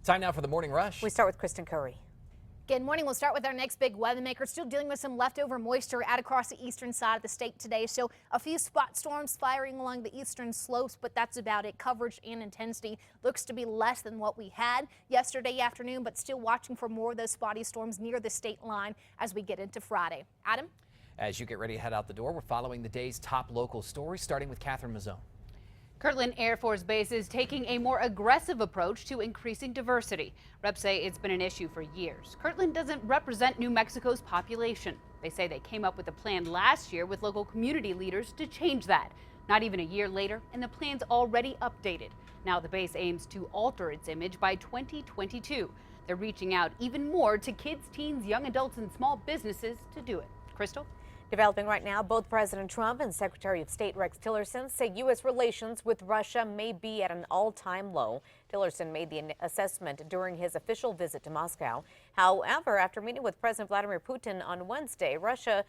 Time now for the morning rush. We start with Kristen Curry. Good morning. We'll start with our next big weather maker. Still dealing with some leftover moisture out across the eastern side of the state today. So a few spot storms firing along the eastern slopes, but that's about it. Coverage and intensity looks to be less than what we had yesterday afternoon, but still watching for more of those spotty storms near the state line as we get into Friday. Adam? As you get ready to head out the door, we're following the day's top local stories, starting with Catherine Mazzone. Kirtland Air Force Base is taking a more aggressive approach to increasing diversity. Reps say it's been an issue for years. Kirtland doesn't represent New Mexico's population. They say they came up with a plan last year with local community leaders to change that. Not even a year later, and the plan's already updated. Now the base aims to alter its image by 2022. They're reaching out even more to kids, teens, young adults, and small businesses to do it. Crystal? Developing right now, both President Trump and Secretary of State Rex Tillerson say U.S. relations with Russia may be at an all-time low. Tillerson made the assessment during his official visit to Moscow. However, after meeting with President Vladimir Putin on Wednesday, Russia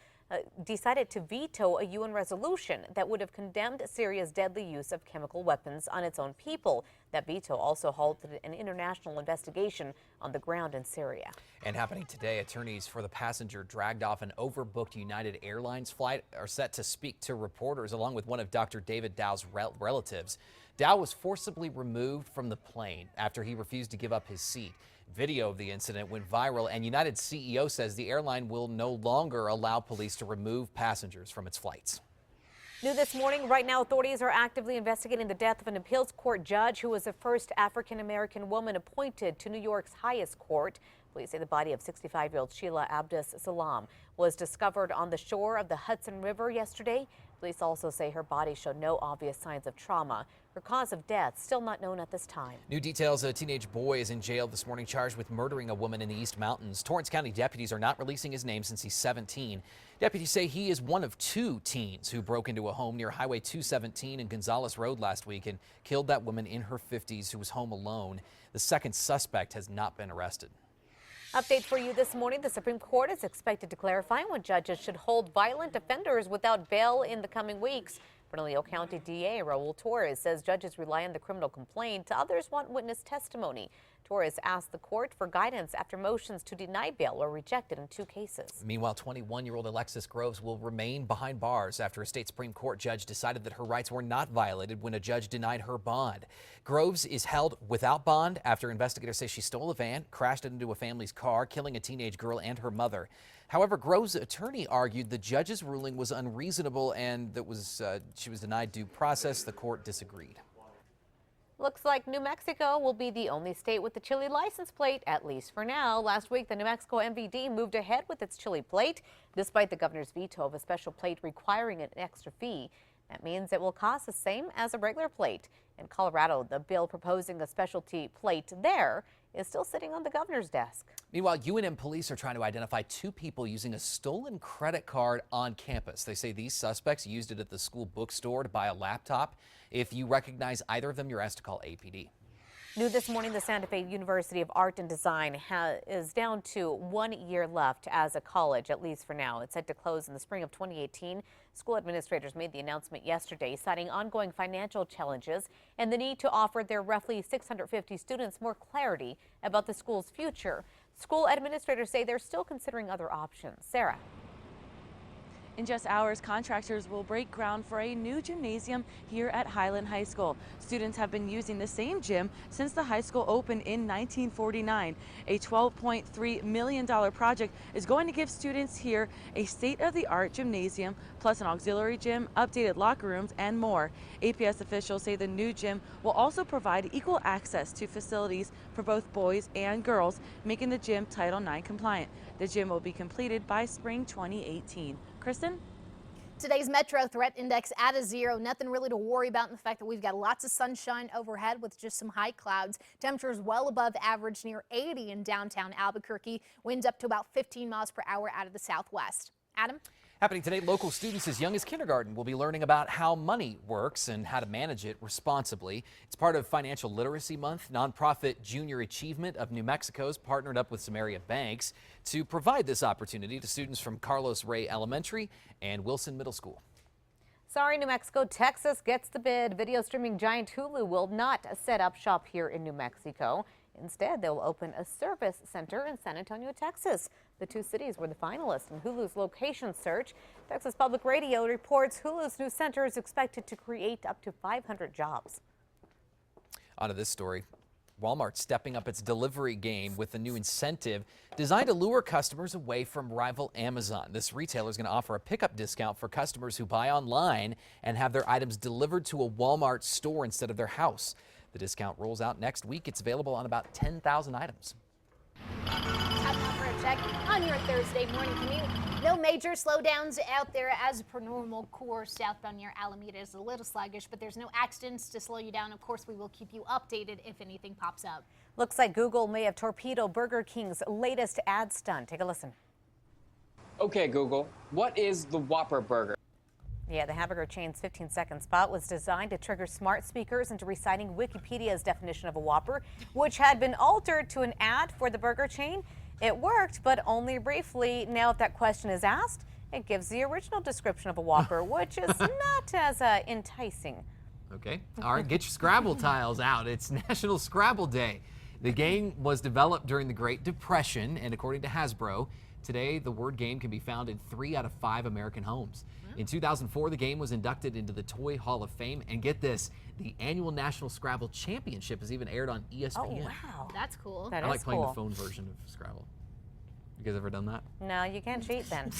decided to veto a UN resolution that would have condemned Syria's deadly use of chemical weapons on its own people. That veto also halted an international investigation on the ground in Syria. And happening today, attorneys for the passenger dragged off an overbooked United Airlines flight are set to speak to reporters along with one of Dr. David Dow's relatives. Dow was forcibly removed from the plane after he refused to give up his seat. Video of the incident went viral, and United CEO says the airline will no longer allow police to remove passengers from its flights. New this morning, right now authorities are actively investigating the death of an appeals court judge who was the first African-American woman appointed to New York's highest court. Police say the body of 65-year-old Sheila Abdus Salam was discovered on the shore of the Hudson River yesterday. Police also say her body showed no obvious signs of trauma. Her cause of death still not known at this time. New details: a teenage boy is in jail this morning charged with murdering a woman in the East Mountains. Torrance County deputies are not releasing his name since he's 17. Deputies say he is one of two teens who broke into a home near Highway 217 and Gonzales Road last week and killed that woman in her 50s who was home alone. The second suspect has not been arrested. Update for you this morning. The Supreme Court is expected to clarify when judges should hold violent offenders without bail in the coming weeks. Bernalillo County DA Raul Torres says judges rely on the criminal complaint. Others want witness testimony. Torres asked the court for guidance after motions to deny bail were rejected in 2 cases. Meanwhile, 21-year-old Alexis Groves will remain behind bars after a state Supreme Court judge decided that her rights were not violated when a judge denied her bond. Groves is held without bond after investigators say she stole a van, crashed it into a family's car, killing a teenage girl and her mother. However, Groves' attorney argued the judge's ruling was unreasonable and that she was denied due process. The court disagreed. Looks like New Mexico will be the only state with the chili license plate, at least for now. Last week, the New Mexico MVD moved ahead with its chili plate, despite the governor's veto of a special plate requiring an extra fee. That means it will cost the same as a regular plate. In Colorado, the bill proposing a specialty plate there is still sitting on the governor's desk. Meanwhile, UNM police are trying to identify 2 people using a stolen credit card on campus. They say these suspects used it at the school bookstore to buy a laptop. If you recognize either of them, you're asked to call APD. New this morning, the Santa Fe University of Art and Design is down to 1 year left as a college, at least for now. It's set to close in the spring of 2018. School administrators made the announcement yesterday, citing ongoing financial challenges and the need to offer their roughly 650 students more clarity about the school's future. School administrators say they're still considering other options. Sarah. In just hours, contractors will break ground for a new gymnasium here at Highland High School. Students have been using the same gym since the high school opened in 1949. A $12.3 million project is going to give students here a state-of-the-art gymnasium, plus an auxiliary gym, updated locker rooms, and more. APS officials say the new gym will also provide equal access to facilities for both boys and girls, making the gym Title IX compliant. The gym will be completed by spring 2018. Kristen? Today's Metro Threat Index at a 0. Nothing really to worry about in the fact that we've got lots of sunshine overhead with just some high clouds. Temperatures well above average, near 80 in downtown Albuquerque. Winds up to about 15 miles per hour out of the southwest. Adam? Happening today, local students as young as kindergarten will be learning about how money works and how to manage it responsibly. It's part of Financial Literacy Month. Nonprofit Junior Achievement of New Mexico's partnered up with some area banks to provide this opportunity to students from Carlos Ray Elementary and Wilson Middle School. Sorry, New Mexico, Texas gets the bid. Video streaming giant Hulu will not set up shop here in New Mexico. Instead, they'll open a service center in San Antonio, Texas. The two cities were the finalists in Hulu's location search. Texas Public Radio reports Hulu's new center is expected to create up to 500 jobs. On to this story. Walmart stepping up its delivery game with a new incentive designed to lure customers away from rival Amazon. This retailer is going to offer a pickup discount for customers who buy online and have their items delivered to a Walmart store instead of their house. The discount rolls out next week. It's available on about 10,000 items. Time now for a check on your Thursday morning commute. No major slowdowns out there as per normal course. Southbound near Alameda is a little sluggish, but there's no accidents to slow you down. Of course, we will keep you updated if anything pops up. Looks like Google may have torpedoed Burger King's latest ad stunt. Take a listen. Okay, Google, what is the Whopper burger? Yeah, the hamburger chain's 15-second spot was designed to trigger smart speakers into reciting Wikipedia's definition of a Whopper, which had been altered to an ad for the burger chain. It worked, but only briefly. Now, if that question is asked, it gives the original description of a Whopper, which is not as enticing. Okay. All right, get your Scrabble tiles out. It's National Scrabble Day. The game was developed during the Great Depression, and according to Hasbro, today the word game can be found in 3 out of 5 American homes. In 2004, the game was inducted into the Toy Hall of Fame, and get this, the annual National Scrabble Championship is even aired on ESPN. Oh, wow. That's cool. That I is like playing cool. the phone version of Scrabble. You guys ever done that? No, you can't cheat then.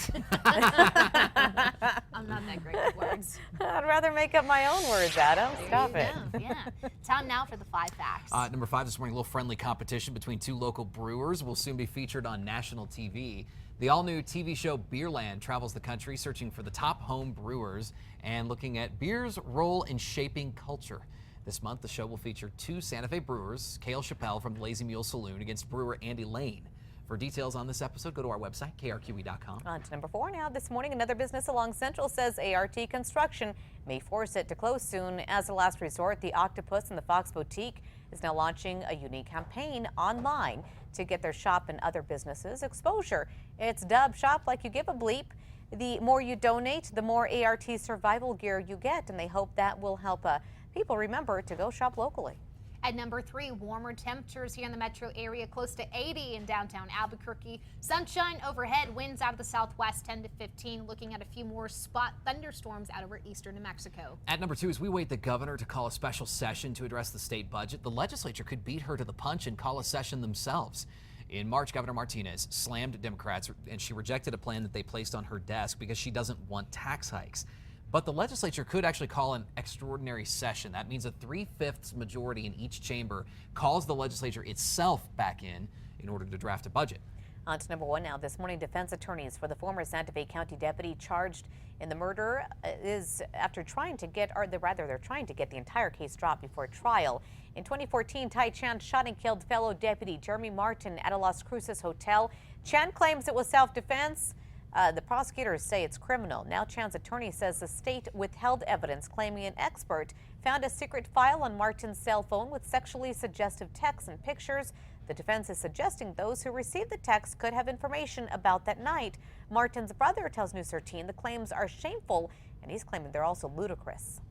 I'm not that great with words. I'd rather make up my own words, Adam. Stop There it. you go. Yeah. Time now for the 5 facts. Number 5 this morning, a little friendly competition between 2 local brewers will soon be featured on national TV. The all-new TV show Beerland travels the country searching for the top home brewers and looking at beer's role in shaping culture. This month, the show will feature 2 Santa Fe brewers, Cale Chappelle from the Lazy Mule Saloon against brewer Andy Lane. For details on this episode, go to our website, KRQE.com. On to number 4 now. This morning, another business along Central says ART Construction may force it to close soon. As a last resort, the Octopus and the Fox Boutique is now launching a unique campaign online to get their shop and other businesses exposure. It's dubbed Shop Like You Give a Bleep. The more you donate, the more ART survival gear you get, and they hope that will help people remember to go shop locally. At number 3, warmer temperatures here in the metro area, close to 80 in downtown Albuquerque. Sunshine overhead, winds out of the southwest 10 to 15. Looking at a few more spot thunderstorms out over eastern New Mexico. At number 2, as we wait the governor to call a special session to address the state budget, the legislature could beat her to the punch and call a session themselves. In March, Governor Martinez slammed Democrats, and she rejected a plan that they placed on her desk because she doesn't want tax hikes. But the legislature could actually call an extraordinary session. That means a 3/5 majority in each chamber calls the legislature itself back in order to draft a budget. On to number 1 now. This morning, defense attorneys for the former Santa Fe County deputy charged in the murder is after trying to get, they're trying to get the entire case dropped before trial. In 2014, Tai Chan shot and killed fellow deputy Jeremy Martin at a Las Cruces hotel. Chan claims it was self-defense. The prosecutors say it's criminal. Now Chan's attorney says the state withheld evidence, claiming an expert found a secret file on Martin's cell phone with sexually suggestive texts and pictures. The defense is suggesting those who received the text could have information about that night. Martin's brother tells News 13 the claims are shameful, and he's claiming they're also ludicrous.